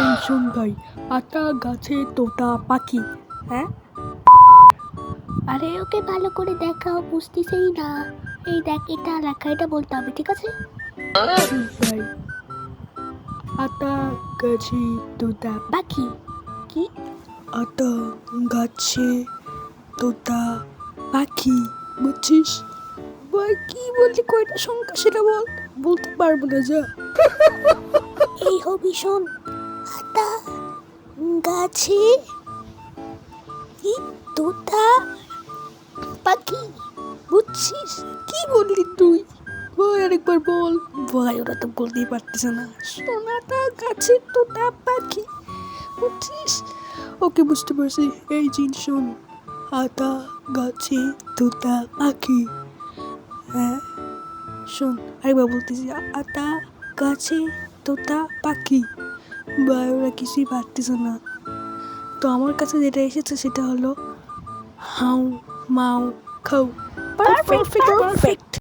এই শোন ভাই, আতা গাছে তোতা পাখি। হ্যাঁ, আরে ওকে ভালো করে দেখাও, বুঝতেছেই না। এই দেখ, এটা লেখা, এটা বলতে হবে, ঠিক আছে? শোন ভাই, আতা গাছে তোতা বাকি কি? আতা গাছে তোতা পাখি, বুঝছিস? ভাই কি বললি, কয়টা সংখ্যা সেটা বল। বলতে পারবো না যা। এই হবি শোন, আতা গাছে কি তোতা পাখি, বুঝছিস? কি বললি তুই? ভাই আরেকবার বল। ভাই ওরা তো বলতেই পারতেছে না। সোনাটা গাছে তোতা পাখি, বুঝছিস? ওকে, বুঝতে পারছি। এই জিন শোন, আতা গাছে তোতা পাখি। হ্যাঁ শোন, আরেকবার বলতেছি, আতা গাছে তোতা পাখি। ভাই ওরা কিছুই পারতেছে না। তো আমার কাছে যেটা এসেছে সেটা হলো হাউ মাউ খাউ। Perfect perfect.